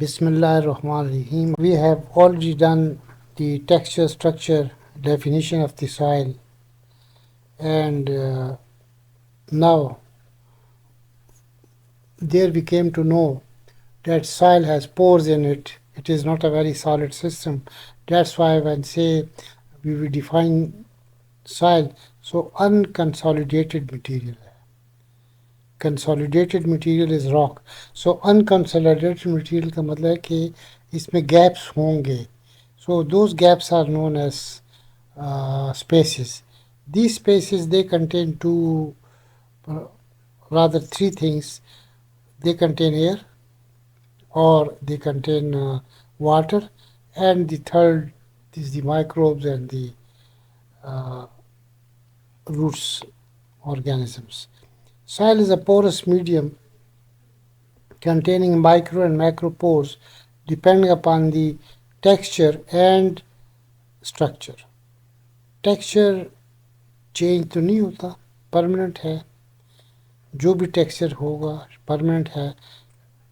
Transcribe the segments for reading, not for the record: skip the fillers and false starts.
Bismillahirrahmanirrahim. We have already done the texture structure definition of the soil, and now there we came to know that soil has pores in it. It is not a very solid system. That's why when say we will define soil, so unconsolidated material. Consolidated material is rock. So unconsolidated material का मतलब है कि इसमें gaps होंगे. So those gaps are known as spaces. These spaces, they contain rather three things. They contain air, or they contain water, and the third is the microbes and the roots organisms. Soil is a porous medium containing micro and macro pores depending upon the texture and structure. Texture change तो नहीं होता, permanent है. जो भी texture होगा permanent है.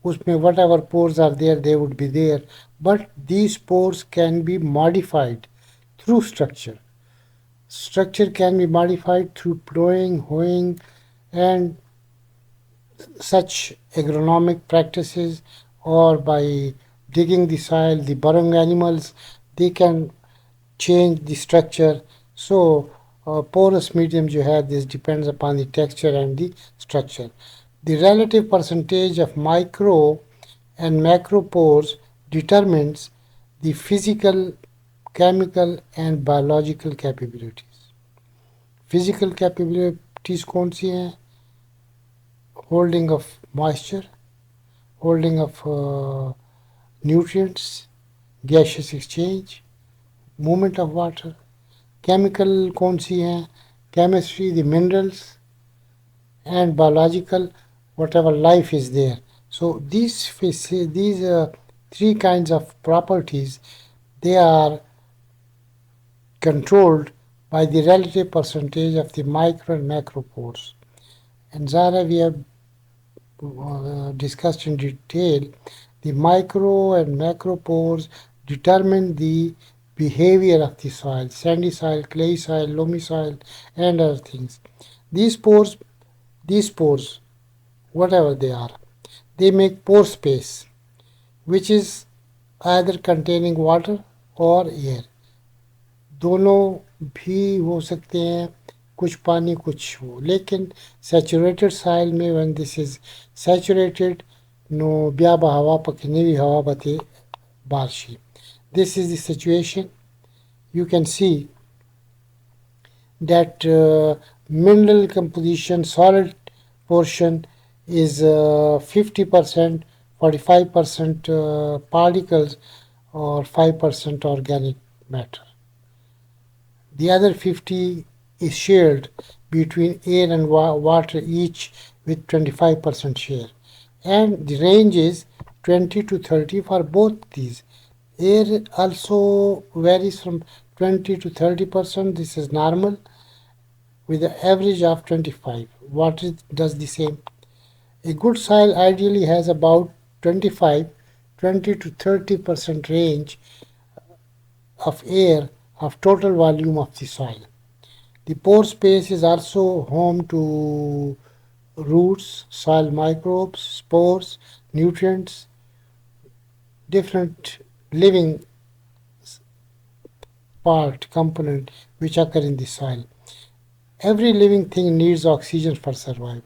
उसमें whatever pores are there they would be there, but these pores can be modified through structure. Structure can be modified through plowing, hoeing, and such agronomic practices, or by digging the soil. The burrowing animals, they can change the structure. So porous medium जो है, this depends upon the texture and the structure. The relative percentage of micro and macro pores determines the physical, chemical and biological capabilities. Physical capabilities कौन सी हैं? Holding of moisture, holding of nutrients, gaseous exchange, movement of water. Chemical कौन सी हैं? Chemistry, the minerals, and biological, whatever life is there. So these three kinds of properties, they are controlled by the relative percentage of the micro and macro pores. And Zara, we have discussed in detail, the micro and macro pores determine the behavior of the soil: sandy soil, clay soil, loamy soil, and other things. These pores, whatever they are, they make pore space, which is either containing water or air. दोनों भी हो सकते हैं, कुछ पानी कुछ हो. लेकिन सैचुरेटेड सॉइल में when this is saturated, no ब्याबा हवा पकने भी हवा बते बारिशी. This is the situation. You can see that mineral composition, solid portion is 50%, 45% particles, or 5% organic matter. The other 50 is shared between air and water, each with 25% share. And the range is 20 to 30 for both these. Air also varies from 20 to 30%. This is normal, with an average of 25. Water does the same. A good soil ideally has about 20 to 30% range of air of total volume of the soil. The pore space is also home to roots, soil microbes, spores, nutrients, different living component which occur in the soil. Every living thing needs oxygen for survival.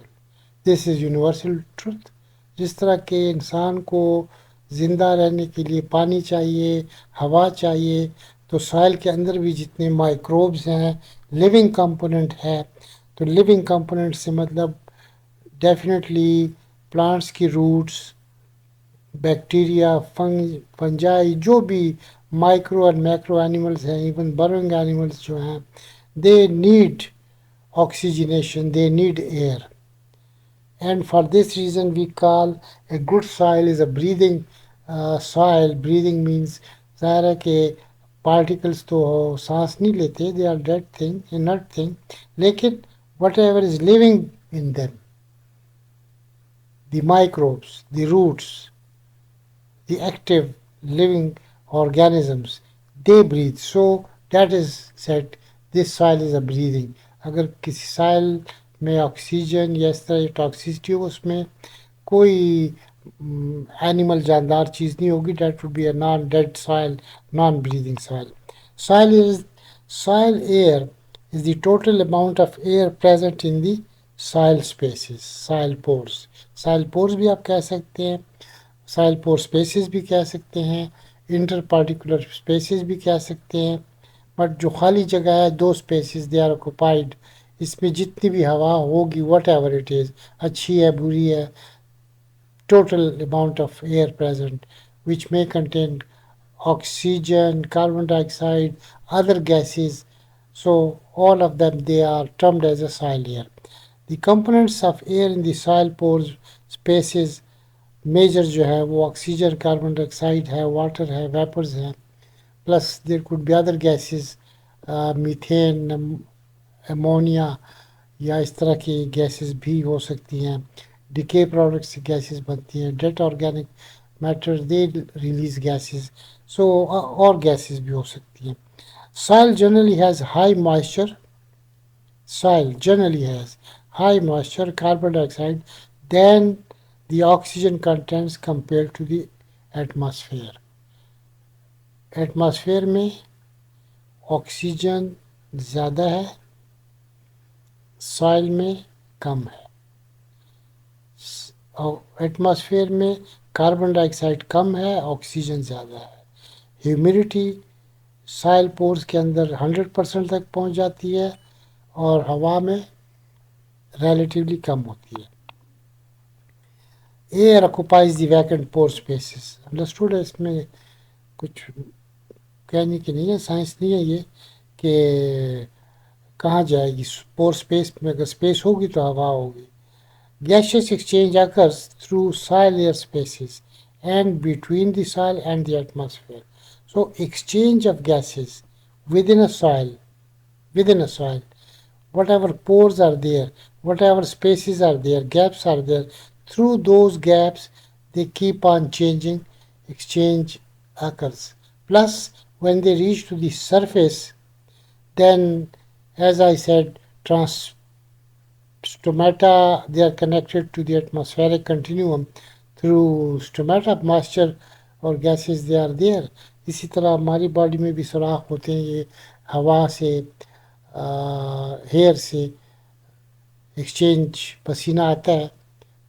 This is universal truth. जिस तरह के इंसान को ज़िंदा रहने के लिए पानी चाहिए, हवा चाहिए, तो सॉइल के अंदर भी जितने माइक्रोब्स हैं, लिविंग कंपोनेंट है. तो लिविंग कंपोनेंट से मतलब डेफिनेटली प्लांट्स की रूट्स, बैक्टीरिया, फंजाई, जो भी माइक्रो एंड मैक्रो एनिमल्स हैं, इवन बर्विंग एनिमल्स जो हैं, they need oxygenation, they need air. And for this reason we call a good soil is a breathing soil. Breathing means ज़ाहिर है कि particles तो सांस नहीं लेते, they are dead thing, inert thing, लेकिन whatever is living in them, the microbes, the roots, the active living organisms, they breathe. So that is said, this soil is a breathing. अगर किसी soil में oxygen या इस तरह toxicity हो, उसमें कोई एनिमल जानदार चीज़ नहीं होगी, that would be a non dead soil, non breathing soil. Soil is soil air is the total amount of air present in the soil spaces, soil pores. Soil pores भी आप कह सकते हैं, soil pore spaces भी कह सकते हैं, inter particular spaces भी कह सकते हैं. बट जो खाली जगह है, दो स्पेसेस दे आर ऑक्यूपाइड. इसमें जितनी भी हवा होगी, वट एवर इट इज़, अच्छी है बुरी है, total amount of air present, which may contain oxygen, carbon dioxide, other gases. So all of them, they are termed as a soil air. The components of air in the soil pores spaces major जो है वो oxygen, carbon dioxide है, water है, vapours हैं, plus there could be other gases, methane, ammonia या इस तरह की गैसेस भी हो सकती हैं. डिके प्रोडक्ट्स से गैसेस बनती हैं, dead organic matter they release gases. So और गैसेस भी हो सकती हैं. Soil generally has high moisture. Soil generally has high moisture, carbon dioxide than the oxygen contents compared to the atmosphere. Atmosphere में oxygen ज़्यादा है, सॉइल में कम है. एटमॉस्फेयर में कार्बन डाइऑक्साइड कम है, ऑक्सीजन ज़्यादा है. ह्यूमिडिटी सॉइल पोर्स के अंदर 100% तक पहुंच जाती है और हवा में रिलेटिवली कम होती है. Air occupies the vacant pore spaces. Understood है, इसमें कुछ कहने की नहीं है, साइंस नहीं है ये कि कहाँ जाएगी. पोर स्पेस में अगर स्पेस होगी तो हवा होगी. Gaseous exchange occurs through soil air spaces and between the soil and the atmosphere. So exchange of gases within a soil, whatever pores are there, whatever spaces are there, gaps are there, through those gaps they keep on changing, exchange occurs. Plus when they reach to the surface, then as I said, stomata, they are connected to the atmospheric continuum through stomata, moisture और gases they are there. इसी तरह हमारी body में भी सुराख होते हैं, ये हवा से, हेयर से एक्सचेंज, पसीना आता है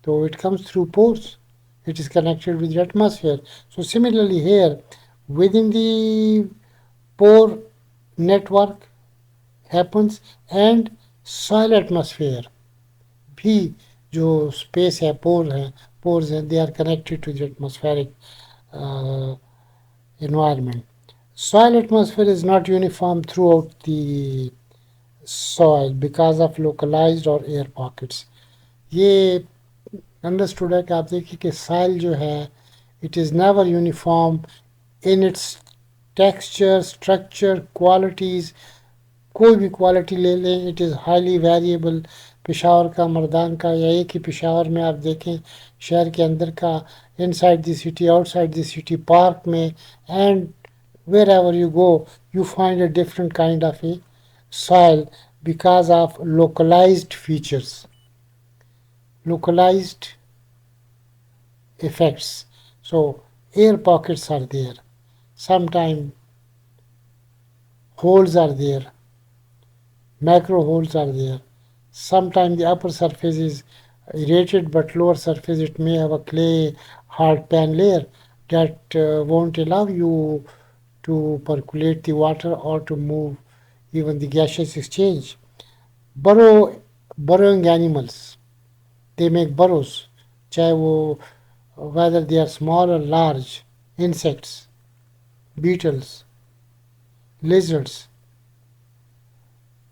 तो it comes through pores, it is connected with the atmosphere. So similarly here, within the pore network happens and soil atmosphere भी जो स्पेस है, पोर्स हैं, they are connected to the atmospheric environment. Soil atmosphere is not uniform throughout the soil because of localized or air pockets. ये understood है कि आप देखिए कि soil जो है, it is never uniform in its texture, structure, qualities. कोई भी क्वालिटी ले लें, it is highly variable. Peshawar का, मर्दान का, या एक ही पेशावर में आप देखें, शहर के अंदर का, inside the city, outside the city, park में, and wherever you go you find a different kind of a soil because of localized features, localized effects. So air pockets are there, sometimes holes are there, macro holes are there. Sometimes the upper surface is aerated, but lower surface it may have a clay hard pan layer that won't allow you to percolate the water or to move even the gaseous exchange. Burrowing animals, they make burrows, चाहे वो whether they are small or large, insects, beetles, lizards,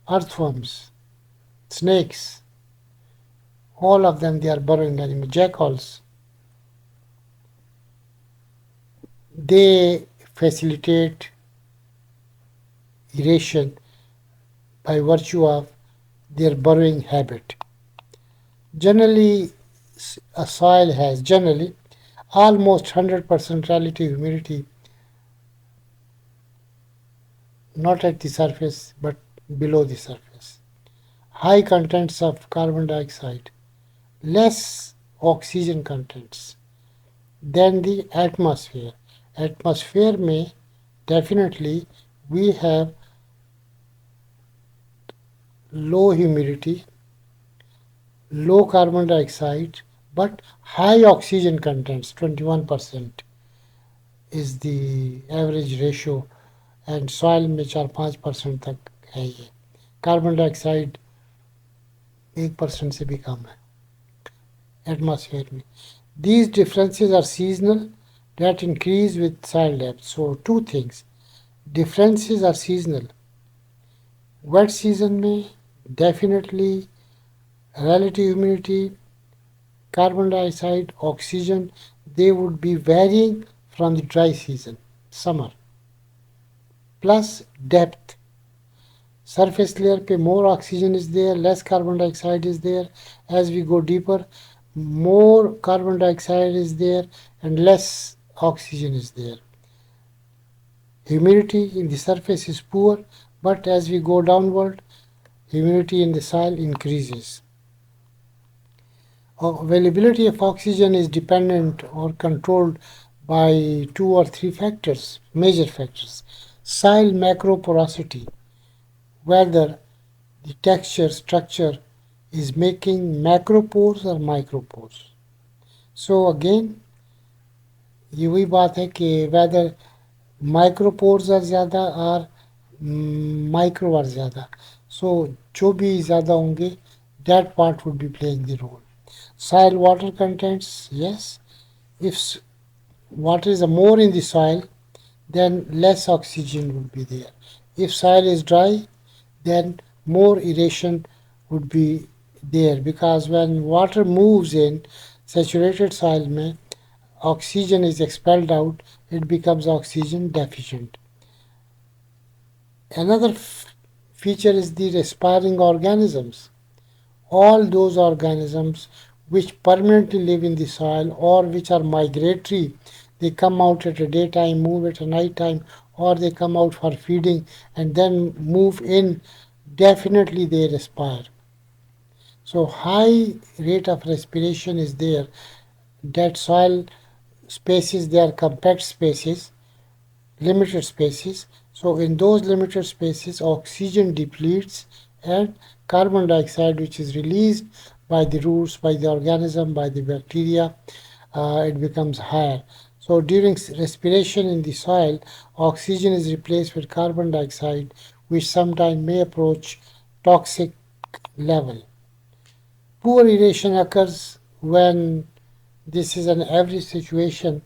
earthworms, snakes, all of them they are burrowing animals. Jackals, they facilitate aeration by virtue of their burrowing habit. Generally, a almost 100% relative humidity, not at the surface but below the surface. High contents of carbon dioxide, less oxygen contents than the atmosphere. Atmosphere में definitely we have low humidity, low carbon dioxide, but high oxygen contents, 21% is the average ratio, and soil में 4-5% तक है ये. Carbon dioxide 1% से भी कम है atmosphere में. These differences are seasonal that increase with soil depth. So two things. Differences are seasonal. Wet season में definitely relative humidity, carbon dioxide, oxygen, they would be varying from the dry season, summer. Plus depth. Surface layer पे more oxygen is there, less carbon dioxide is there. As we go deeper, more carbon dioxide is there and less oxygen is there. Humidity in the surface is poor, but as we go downward, humidity in the soil increases. Availability of oxygen is dependent or controlled by 2 or 3 factors, major factors. Soil macroporosity, whether the texture, structure is making macropores or micropores. So again, ये वही बात है कि whether micropores are ज़्यादा और micro are ज़्यादा. So जो भी ज़्यादा होंगे, that part would be playing the role. Soil water contents, yes. If water is more in the soil, then less oxygen would be there. If soil is dry, then more aeration would be there, because when water moves in saturated soil में oxygen is expelled out, it becomes oxygen deficient. Another feature is the respiring organisms. All those organisms which permanently live in the soil or which are migratory, they come out at a daytime, move at a night time, or they come out for feeding and then move in, definitely they respire. So high rate of respiration is there. That soil spaces, they are compact spaces, limited spaces. So in those limited spaces, oxygen depletes and carbon dioxide, which is released by the roots, by the organism, by the bacteria, it becomes higher. So during respiration in the soil, oxygen is replaced with carbon dioxide, which sometimes may approach toxic level. Poor aeration occurs when this is an average situation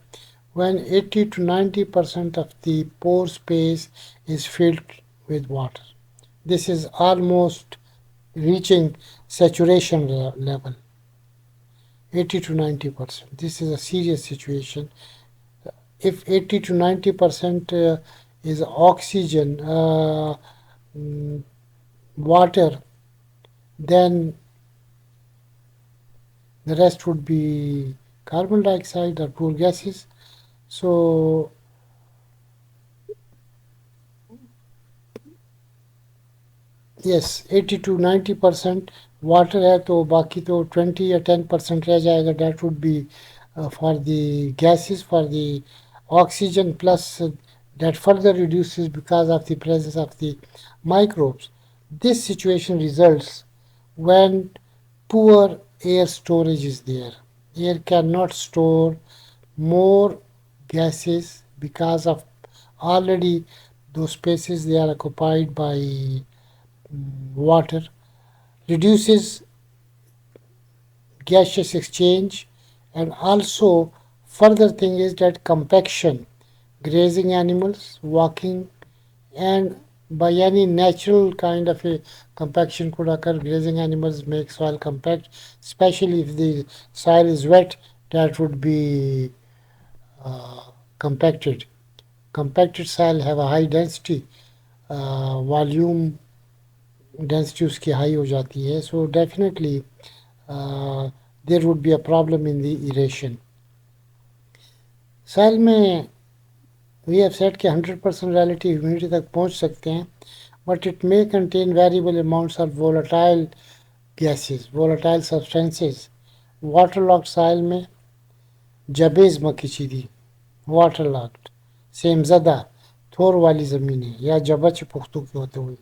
when 80 to 90% of the pore space is filled with water. This is almost reaching saturation level. 80 to 90%. This is a serious situation. If 80 to 90% is oxygen, water, then the rest would be carbon dioxide or poor gases. So yes, 80 to 90% water है तो बाकी तो 20 या 10% रह जाएगा. That would be for the gases, for the oxygen, plus that further reduces because of the presence of the microbes. This situation results when poor air storage is there. Air cannot store more gases because of already those spaces they are occupied by water. Reduces gaseous exchange, and also further thing is that compaction, grazing animals, walking, and by any natural kind of a compaction could occur. Grazing animals make soil compact, especially if the soil is wet, that would be compacted. Compacted soil have a high density, volume density उसकी high हो जाती है. So definitely there would be a problem in the aeration. साल में we have set के 100% relative humidity तक पहुंच सकते हैं, but it may contain variable amounts of volatile gases, volatile substances. Water logged soil में जबेज मकीची दी, वाटर लॉक्ड सेम ज़दा थोर वाली ज़मीनें या जबच पुख्तू के होते हुए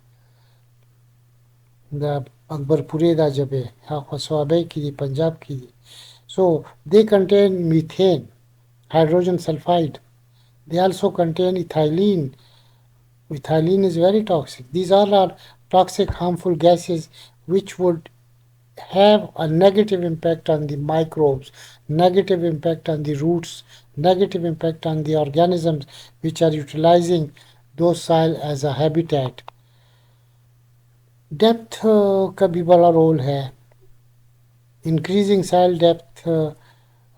द अकबरपुरे दा जबे हाँ खसवाबे की दी पंजाब की दी। So they contain methane, hydrogen sulfide. They also contain ethylene. Ethylene is very toxic. These all are toxic, harmful gases which would have a negative impact on the microbes, negative impact on the roots, negative impact on the organisms which are utilizing those soil as a habitat. Depth का भी बड़ा role है. Increasing साइल depth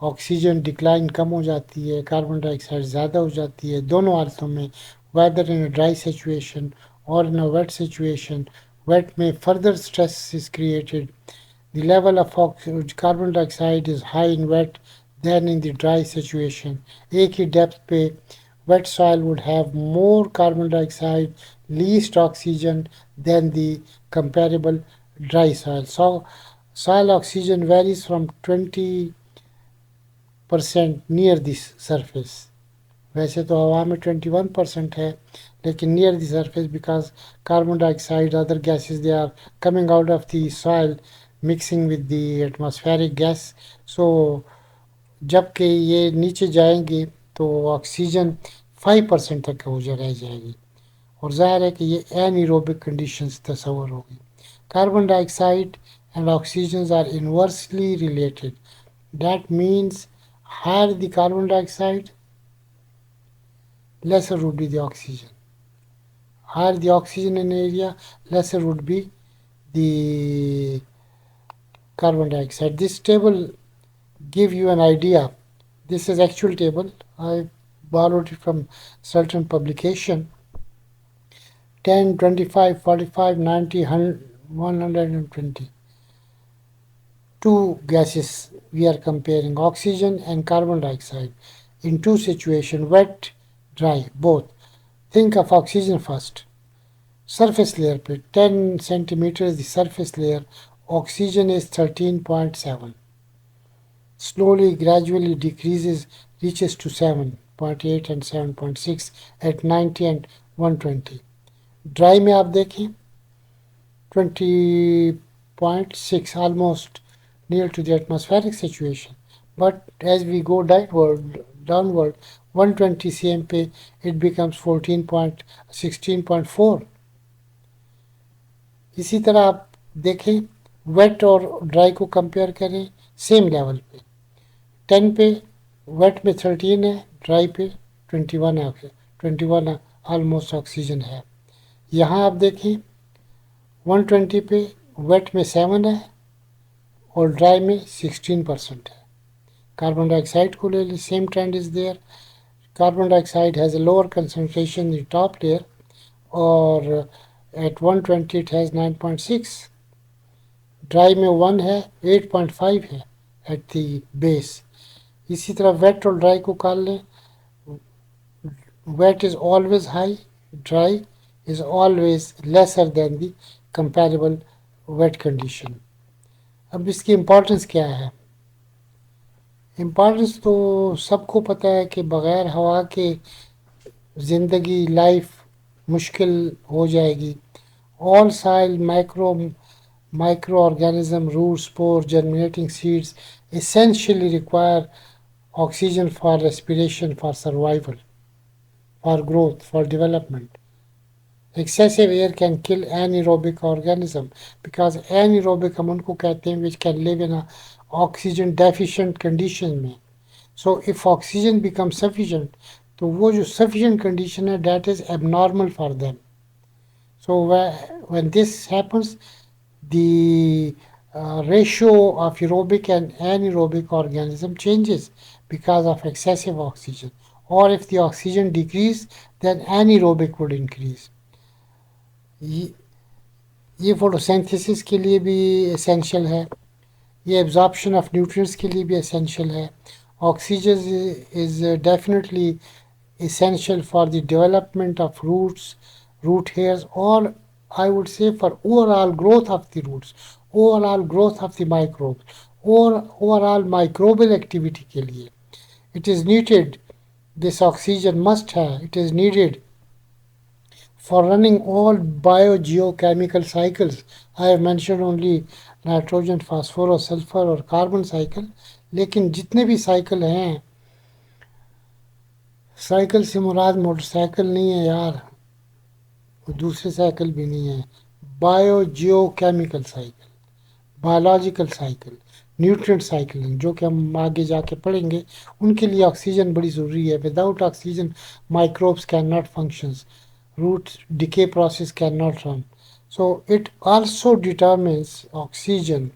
oxygen decline कम हो जाती है, carbon dioxide ज़्यादा हो जाती है दोनों हालतों में, whether in a dry situation और in a wet situation. Wet में further stress is created. The level of carbon dioxide is high in wet than in the dry situation. एक ही डेप्थ पे wet soil would have more carbon dioxide, least oxygen than the comparable dry soil. So, soil oxygen varies from 20% near the surface. वैसे तो हवा में 21% है, लेकिन near the surface because carbon dioxide, other gases, they are coming out of the soil mixing with the atmospheric gas. So, जबकि ये नीचे जाएंगे तो ऑक्सीजन 5% तक हो रह जाएगी और ज़ाहिर है कि ये एनएरोबिक कंडीशंस तस्वर होगी. Carbon dioxide and oxygens are inversely related. That means higher the carbon dioxide, lesser would be the oxygen. Higher the oxygen in area, lesser would be the carbon dioxide. This table give you an idea. This is actual table. I borrowed it from certain publication. 10, 25, 45, 90, 120. Two gases we are comparing, oxygen and carbon dioxide, in two situations, wet, dry, both. Think of oxygen first. Surface layer पे 10 centimeters the surface layer, oxygen is 13.7. Slowly, gradually decreases, reaches to 7.8 and 7.6 at 90 and 120. Dry में आप देखें 20.6, almost near to the atmospheric situation. But as we go downward 120 cm पे it becomes 16.4. इसी तरह आप देखें wait और ड्राई को कंपेयर करें सेम लेवल पे. 10 पे वेट में 13 है, ड्राई पे 21 है. 21 ऑलमोस्ट ऑक्सीजन है. यहाँ आप देखें 120 पे वेट में 7 है और ड्राई में 16% है. कार्बन डाइऑक्साइड को ले लें, same trend is there. Carbon dioxide has a lower concentration in top layer और at 120 it has 9.6. ड्राई में 1 है, 8.5 है at the base. इसी तरह वेट और ड्राई को कर लें. Wet is always high, dry is always lesser than the comparable wet condition. अब इसकी इम्पोर्टेंस क्या है? इम्पोर्टेंस तो सबको पता है कि बग़ैर हवा के ज़िंदगी लाइफ मुश्किल हो जाएगी. All soil microorganism, roots, spores, germinating seeds essentially require oxygen for respiration, for survival, for growth, for development. Excessive air can kill anaerobic organism because anaerobic हम उनको कहते हैं which can live in a oxygen deficient condition में. So if oxygen becomes sufficient, तो वो जो sufficient condition है that is abnormal for them. So when this happens, the ratio of aerobic and anaerobic organism changes because of excessive oxygen. Or if the oxygen decrease, then anaerobic would increase. ये photosynthesis के लिए भी essential है, ये absorption of nutrients के लिए भी essential है Oxygen is definitely essential for the development of roots, root hairs, or I would say for overall growth of the roots, overall growth of the microbes, or overall microbial activity के लिए. It is needed. This oxygen must have. It is needed for running all biogeochemical cycles. I have mentioned only nitrogen phosphorus sulphur और carbon cycle, लेकिन जितने भी cycle हैं, cycle से मुराद motorcycle नहीं है यार, दूसरे साइकिल भी नहीं है, biogeochemical cycle, biological cycle, nutrient cycling, जो कि हम आगे जाके पढ़ेंगे, उनके लिए ऑक्सीजन बड़ी ज़रूरी है. Without oxygen microbes can not functions, root decay process cannot run. So it also determines oxygen,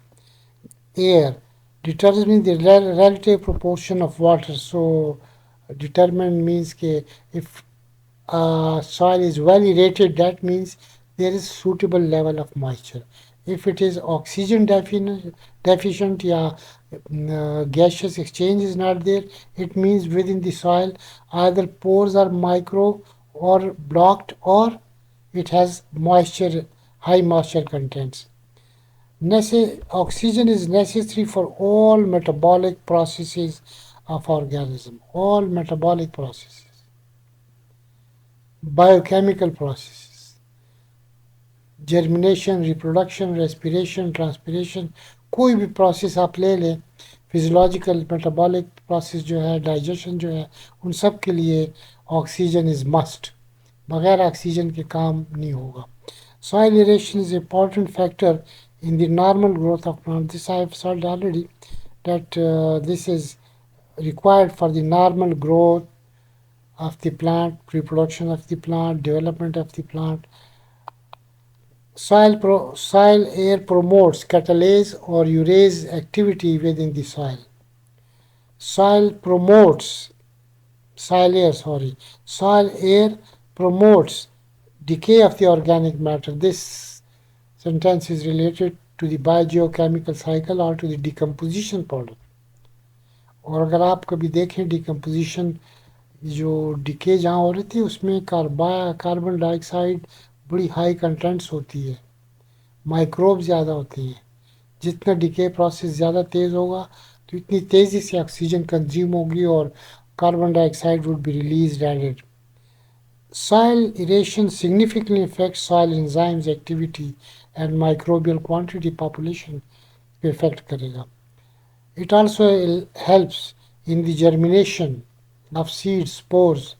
air, determines the relative proportion of water. So determine means ke if soil is well irrigated, that means there is suitable level of moisture. If it is oxygen deficient, gaseous exchange is not there, it means within the soil either pores are micro or blocked, or it has moisture, high moisture contents. Oxygen is necessary for all metabolic processes of organism, all metabolic processes, biochemical processes, germination, reproduction, respiration, transpiration, कोई भी process आप ले लें, physiological metabolic process जो है, digestion जो है, उन सब के लिए ऑक्सीजन इज़ मस्ट. बगैर ऑक्सीजन के काम नहीं होगा. Soil aeration is an important factor in the normal growth of plants. This I have said already, that this is required for the normal growth of the plant, reproduction of the plant, development of the plant. Soil air promotes catalase or urease activity within the soil. Soil air promotes decay of the organic matter. This sentence is related to the biogeochemical cycle or to the decomposition product. और अगर आप कभी देखें decomposition, जो decay जहाँ हो रही थी, उसमें कार्बन डाइऑक्साइड बड़ी हाई कंटेंट्स होती है, माइक्रोब ज़्यादा होते हैं. जितना डिके प्रोसेस ज़्यादा तेज़ होगा तो इतनी तेज़ी से ऑक्सीजन कंज्यूम होगी और carbon dioxide would be release added. Soil aeration significantly affects soil enzymes activity and microbial quantity population पे affect करेगा. It also helps in the germination of seeds, spores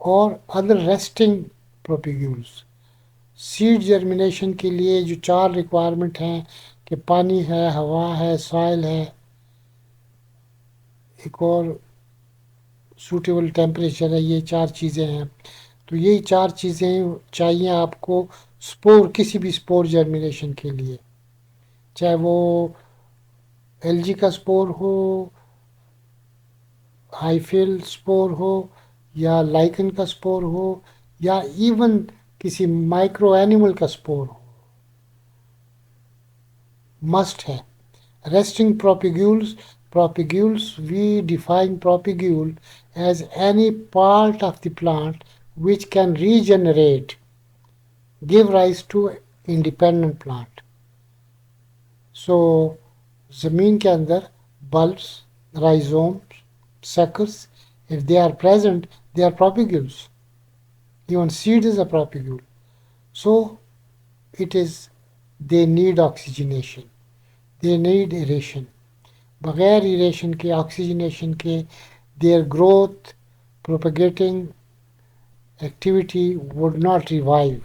or other resting propagules. Seed germination के लिए जो 4 requirement हैं कि पानी है, हवा है, सॉइल है, एक और सूटेबल टेम्परेचर है, ये 4 चीज़ें हैं. तो यही 4 चीज़ें चाहिए आपको स्पोर, किसी भी स्पोर जर्मिनेशन के लिए, चाहे वो एलजी का स्पोर हो, हाइफिल स्पोर हो, या लाइकन का स्पोर हो, या इवन किसी माइक्रो एनिमल का स्पोर हो, मस्ट है. Resting propagules, we define propagule as any part of the plant which can regenerate, give rise to independent plant. So ज़मीन के अंदर bulbs, rhizomes, suckers, if they are present, they are propagules. Even seed is a propagule. So they need oxygenation, they need aeration. बगैर aeration के, oxygenation के, their growth, propagating activity would not revive.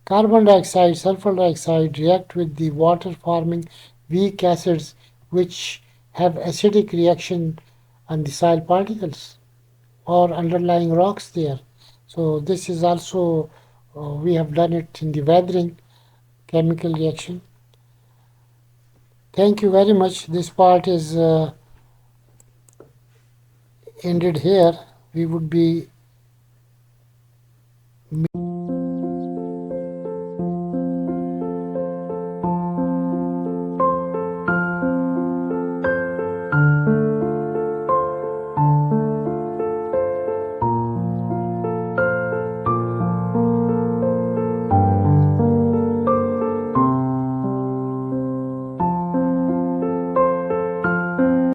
Carbon dioxide, sulfur dioxide react with the water forming weak acids which have acidic reaction on the soil particles or underlying rocks there. So this is also, we have done it in the weathering chemical reaction. Thank you very much. This part is ended here. We would be